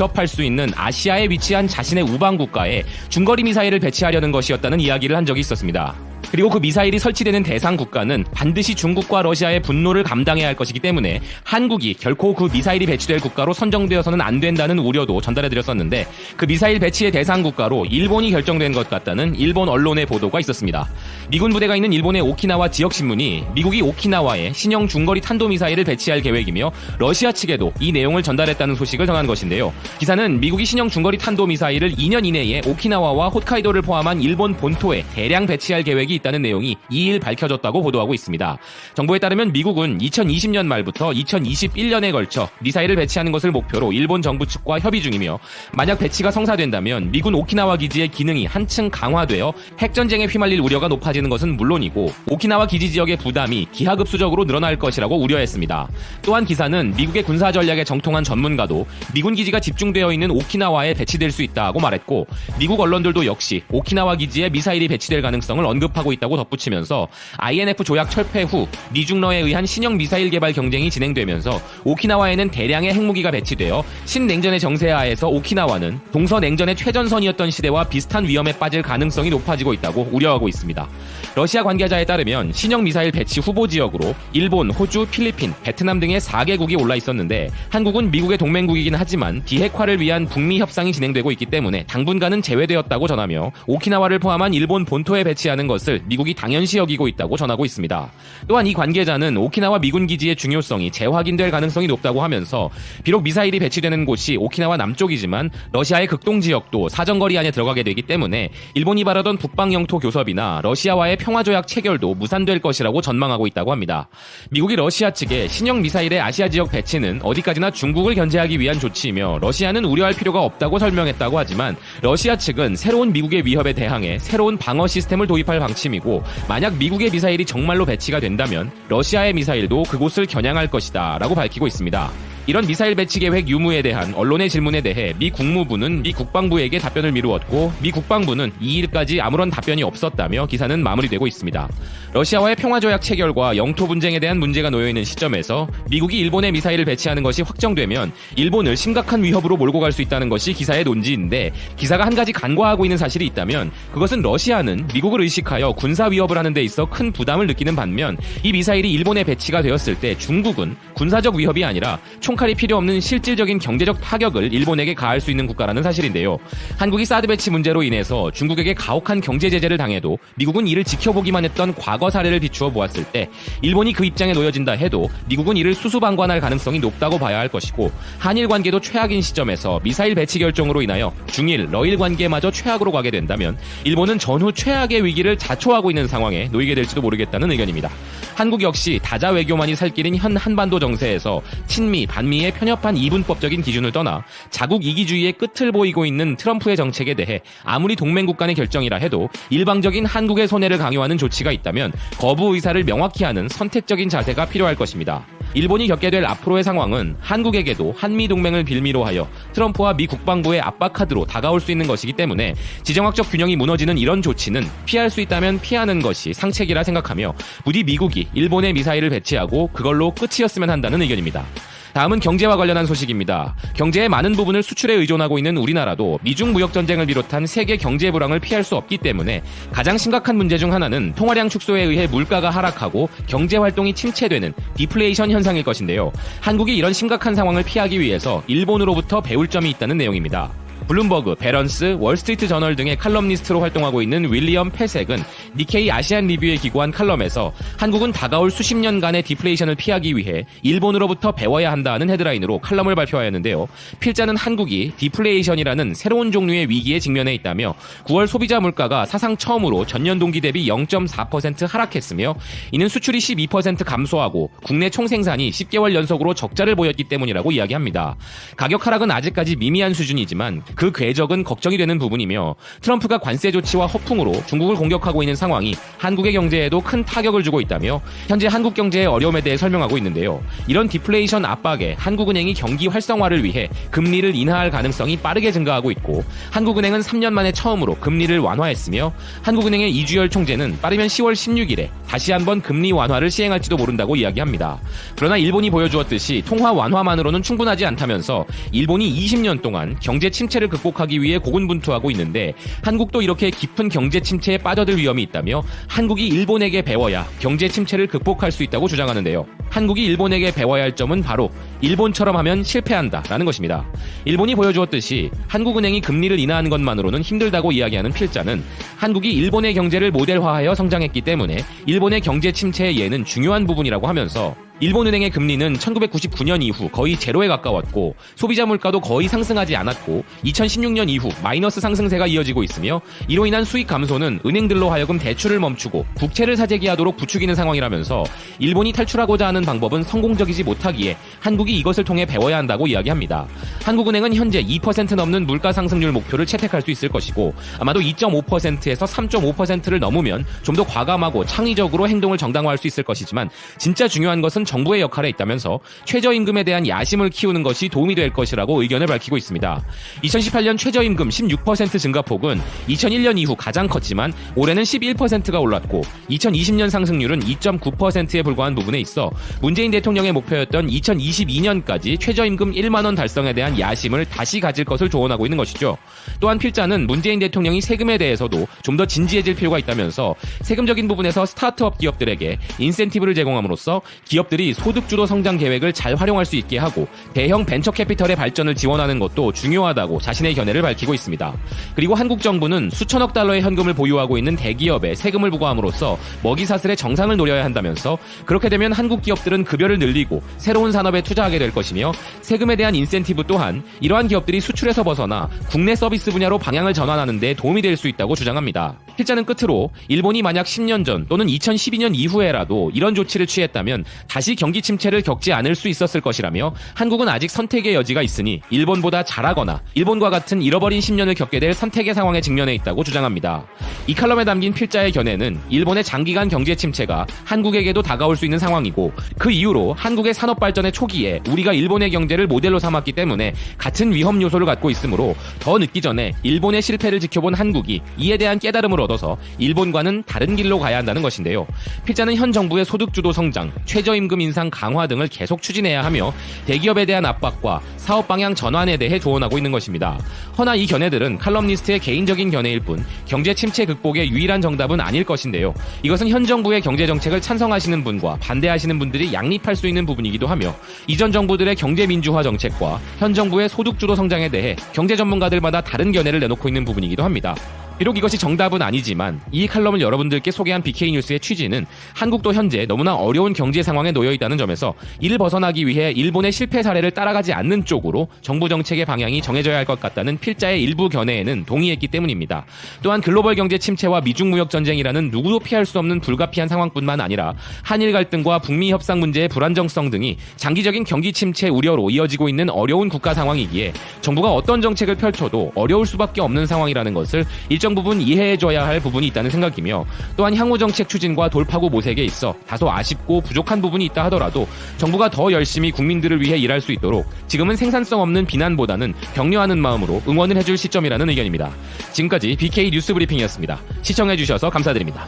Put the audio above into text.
위협할 수 있는 아시아에 위치한 자신의 우방 국가에 중거리 미사일을 배치하려는 것이었다는 이야기를 한 적이 있었습니다. 그리고 그 미사일이 설치되는 대상 국가는 반드시 중국과 러시아의 분노를 감당해야 할 것이기 때문에 한국이 결코 그 미사일이 배치될 국가로 선정되어서는 안 된다는 우려도 전달해드렸었는데, 그 미사일 배치의 대상 국가로 일본이 결정된 것 같다는 일본 언론의 보도가 있었습니다. 미군 부대가 있는 일본의 오키나와 지역신문이 미국이 오키나와에 신형 중거리 탄도미사일을 배치할 계획이며 러시아 측에도 이 내용을 전달했다는 소식을 전한 것인데요. 기사는 미국이 신형 중거리 탄도미사일을 2년 이내에 오키나와와 홋카이도를 포함한 일본 본토에 대량 배치할 계획이 있다는 내용이 2일 밝혀졌다고 보도하고 있습니다. 정보에 따르면 미국은 2020년 말부터 2021년에 걸쳐 미사일을 배치하는 것을 목표로 일본 정부 측과 협의 중이며, 만약 배치가 성사된다면 미군 오키나와 기지의 기능이 한층 강화되어 핵전쟁에 휘말릴 우려가 높아지는 것은 물론이고 오키나와 기지 지역의 부담이 기하급수적으로 늘어날 것이라고 우려했습니다. 또한 기사는 미국의 군사 전략에 정통한 전문가도 미군 기지가 집중되어 있는 오키나와에 배치될 수 있다고 말했고, 미국 언론들도 역시 오키나와 기지에 미사일이 배치될 가능성을 언급하고 있다고 덧붙이면서 INF 조약 철폐 후 미중러에 의한 신형 미사일 개발 경쟁이 진행되면서 오키나와에는 대량의 핵무기가 배치되어 신냉전의 정세하에서 오키나와는 동서냉전의 최전선이었던 시대와 비슷한 위험에 빠질 가능성이 높아지고 있다고 우려하고 있습니다. 러시아 관계자에 따르면 신형 미사일 배치 후보 지역으로 일본, 호주, 필리핀, 베트남 등의 4개국이 올라 있었는데, 한국은 미국의 동맹국이긴 하지만 비핵화를 위한 북미 협상이 진행되고 있기 때문에 당분간은 제외되었다고 전하며 오키나와를 포함한 일본 본토에 배치하는 것을 미국이 당연시 여기고 있다고 전하고 있습니다. 또한 이 관계자는 오키나와 미군 기지의 중요성이 재확인될 가능성이 높다고 하면서, 비록 미사일이 배치되는 곳이 오키나와 남쪽이지만 러시아의 극동 지역도 사정거리 안에 들어가게 되기 때문에 일본이 바라던 북방 영토 교섭이나 러시아와의 평화조약 체결도 무산될 것이라고 전망하고 있다고 합니다. 미국이 러시아 측에 신형 미사일의 아시아 지역 배치는 어디까지나 중국을 견제하기 위한 조치이며 러시아는 우려할 필요가 없다고 설명했다고 하지만, 러시아 측은 새로운 미국의 위협에 대항해 새로운 방어 시스템을 도입할 방침이고, 만약 미국의 미사일이 정말로 배치가 된다면 러시아의 미사일도 그곳을 겨냥할 것이다 라고 밝히고 있습니다. 이런 미사일 배치 계획 유무에 대한 언론의 질문에 대해 미 국무부는 미 국방부에게 답변을 미루었고, 미 국방부는 2일까지 아무런 답변이 없었다며 기사는 마무리되고 있습니다. 러시아와의 평화조약 체결과 영토 분쟁에 대한 문제가 놓여있는 시점에서 미국이 일본에 미사일을 배치하는 것이 확정되면 일본을 심각한 위협으로 몰고 갈 수 있다는 것이 기사의 논지인데, 기사가 한 가지 간과하고 있는 사실이 있다면 그것은 러시아는 미국을 의식하여 군사 위협을 하는 데 있어 큰 부담을 느끼는 반면, 이 미사일이 일본에 배치가 되었을 때 중국은 군사적 위협이 아니라 총칼이 필요 없는 실질적인 경제적 타격을 일본에게 가할 수 있는 국가라는 사실인데요. 한국이 사드 배치 문제로 인해서 중국에게 가혹한 경제 제재를 당해도 미국은 이를 지켜보기만 했던 과거 사례를 비추어 보았을 때, 일본이 그 입장에 놓여진다 해도 미국은 이를 수수방관할 가능성이 높다고 봐야 할 것이고, 한일 관계도 최악인 시점에서 미사일 배치 결정으로 인하여 중일, 러일 관계마저 최악으로 가게 된다면 일본은 전후 최악의 위기를 자초하고 있는 상황에 놓이게 될지도 모르겠다는 의견입니다. 한국 역시 다자 외교만이 살 길인 현 한반도 정세에서 친미, 반미의 편협한 이분법적인 기준을 떠나 자국 이기주의의 끝을 보이고 있는 트럼프의 정책에 대해 아무리 동맹국 간의 결정이라 해도 일방적인 한국의 손해를 강요하는 조치가 있다면 거부 의사를 명확히 하는 선택적인 자세가 필요할 것입니다. 일본이 겪게 될 앞으로의 상황은 한국에게도 한미 동맹을 빌미로 하여 트럼프와 미 국방부의 압박카드로 다가올 수 있는 것이기 때문에, 지정학적 균형이 무너지는 이런 조치는 피할 수 있다면 피하는 것이 상책이라 생각하며 부디 미국이 일본에 미사일을 배치하고 그걸로 끝이었으면 한다는 의견입니다. 다음은 경제와 관련한 소식입니다. 경제의 많은 부분을 수출에 의존하고 있는 우리나라도 미중 무역전쟁을 비롯한 세계 경제 불황을 피할 수 없기 때문에 가장 심각한 문제 중 하나는 통화량 축소에 의해 물가가 하락하고 경제활동이 침체되는 디플레이션 현상일 것인데요. 한국이 이런 심각한 상황을 피하기 위해서 일본으로부터 배울 점이 있다는 내용입니다. 블룸버그, 배런스, 월스트리트 저널 등의 칼럼니스트로 활동하고 있는 윌리엄 패색은 니케이 아시안 리뷰에 기고한 칼럼에서 한국은 다가올 수십 년간의 디플레이션을 피하기 위해 일본으로부터 배워야 한다는 헤드라인으로 칼럼을 발표하였는데요. 필자는 한국이 디플레이션이라는 새로운 종류의 위기에 직면해 있다며 9월 소비자 물가가 사상 처음으로 전년 동기 대비 0.4% 하락했으며, 이는 수출이 12% 감소하고 국내 총생산이 10개월 연속으로 적자를 보였기 때문이라고 이야기합니다. 가격 하락은 아직까지 미미한 수준이지만 그 궤적은 걱정이 되는 부분이며 트럼프가 관세 조치와 허풍으로 중국을 공격하고 있는 상황이 한국의 경제에도 큰 타격을 주고 있다며 현재 한국 경제의 어려움에 대해 설명하고 있는데요. 이런 디플레이션 압박에 한국은행이 경기 활성화를 위해 금리를 인하할 가능성이 빠르게 증가하고 있고 한국은행은 3년 만에 처음으로 금리를 완화했으며 한국은행의 이주열 총재는 빠르면 10월 16일에 다시 한번 금리 완화를 시행할지도 모른다고 이야기합니다. 그러나 일본이 보여주었듯이 통화 완화만으로는 충분하지 않다면서 일본이 20년 동안 경제 침체를 극복하기 위해 고군분투하고 있는데 한국도 이렇게 깊은 경제 침체에 빠져들 위험이 있다며 한국이 일본에게 배워야 경제 침체를 극복할 수 있다고 주장하는데요. 한국이 일본에게 배워야 할 점은 바로 일본처럼 하면 실패한다라는 것입니다. 일본이 보여주었듯이 한국은행이 금리를 인하한 것만으로는 힘들다고 이야기하는 필자는 한국이 일본의 경제를 모델화하여 성장했기 때문에 일본의 경제 침체의 예는 중요한 부분이라고 하면서 일본은행의 금리는 1999년 이후 거의 제로에 가까웠고 소비자 물가도 거의 상승하지 않았고 2016년 이후 마이너스 상승세가 이어지고 있으며 이로 인한 수익 감소는 은행들로 하여금 대출을 멈추고 국채를 사재기하도록 부추기는 상황이라면서 일본이 탈출하고자 하는 방법은 성공적이지 못하기에 한국이 이것을 통해 배워야 한다고 이야기합니다. 한국은행은 현재 2% 넘는 물가 상승률 목표를 채택할 수 있을 것이고 아마도 2.5%에서 3.5%를 넘으면 좀 더 과감하고 창의적으로 행동을 정당화할 수 있을 것이지만 진짜 중요한 것은 정부의 역할에 있다면서 최저임금에 대한 야심을 키우는 것이 도움이 될 것이라고 의견을 밝히고 있습니다. 2018년 최저임금 16% 증가폭은 2001년 이후 가장 컸지만 올해는 11%가 올랐고 2020년 상승률은 2.9%에 불과한 부분에 있어 문재인 대통령의 목표였던 2022년까지 최저임금 1만 원 달성에 대한 야심을 다시 가질 것을 조언하고 있는 것이죠. 또한 필자는 문재인 대통령이 세금에 대해서도 좀 더 진지해질 필요가 있다면서 세금적인 부분에서 스타트업 기업들에게 인센티브를 제공함으로써 기업들이 소득주도 성장 계획을 잘 활용할 수 있게 하고 대형 벤처 캐피털의 발전을 지원하는 것도 중요하다고 자신의 견해를 밝히고 있습니다. 그리고 한국 정부는 수천억 달러의 현금을 보유하고 있는 대기업에 세금을 부과함으로써 먹이사슬의 정상을 노려야 한다면서 그렇게 되면 한국 기업들은 급여를 늘리고 새로운 산업에 투자하게 될 것이며 세금에 대한 인센티브 또한 이러한 기업들이 수출에서 벗어나 국내 서비스 분야로 방향을 전환하는 데 도움이 될 수 있다고 주장합니다. 필자는 끝으로 일본이 만약 10년 전 또는 2012년 이후에라도 이런 조치를 취했다면 다시 경기 침체를 겪지 않을 수 있었을 것이라며 한국은 아직 선택의 여지가 있으니 일본보다 잘하거나 일본과 같은 잃어버린 10년을 겪게 될 선택의 상황에 직면해 있다고 주장합니다. 이 칼럼에 담긴 필자의 견해는 일본의 장기간 경제 침체가 한국에게도 다가올 수 있는 상황이고 그 이후로 한국의 산업 발전의 초기에 우리가 일본의 경제를 모델로 삼았기 때문에 같은 위험 요소를 갖고 있으므로 더 늦기 전에 일본의 실패를 지켜본 한국이 이에 대한 깨달음을 얻어서 일본과는 다른 길로 가야 한다는 것인데요. 필자는 현 정부의 소득주도 성장, 최저임금 인상 강화 등을 계속 추진해야 하며 대기업에 대한 압박과 사업 방향 전환에 대해 조언하고 있는 것입니다. 허나 이 견해들은 칼럼니스트의 개인적인 견해일 뿐 경제 침체 극복의 유일한 정답은 아닐 것인데요. 이것은 현 정부의 경제 정책을 찬성하시는 분과 반대하시는 분들이 양립할 수 있는 부분이기도 하며 이전 정부들의 경제 민주화 정책과 현 정부의 소득주도 성장에 대해 경제 전문가들마다 다른 견해를 내놓고 있는 부분이기도 합니다. 비록 이것이 정답은 아니지만 이 칼럼을 여러분들께 소개한 BK뉴스의 취지는 한국도 현재 너무나 어려운 경제 상황에 놓여 있다는 점에서 이를 벗어나기 위해 일본의 실패 사례를 따라가지 않는 쪽으로 정부 정책의 방향이 정해져야 할 것 같다는 필자의 일부 견해에는 동의했기 때문입니다. 또한 글로벌 경제 침체와 미중 무역 전쟁이라는 누구도 피할 수 없는 불가피한 상황뿐만 아니라 한일 갈등과 북미 협상 문제의 불안정성 등이 장기적인 경기 침체 우려로 이어지고 있는 어려운 국가 상황이기에 정부가 어떤 정책을 펼쳐도 어려울 수밖에 없는 상황이라는 것을 일정 부분 이해해줘야 할 부분이 있다는 생각이며 또한 향후 정책 추진과 돌파구 모색에 있어 다소 아쉽고 부족한 부분이 있다 하더라도 정부가 더 열심히 국민들을 위해 일할 수 있도록 지금은 생산성 없는 비난보다는 격려하는 마음으로 응원을 해줄 시점이라는 의견입니다. 지금까지 BK 뉴스 브리핑이었습니다. 시청해주셔서 감사드립니다.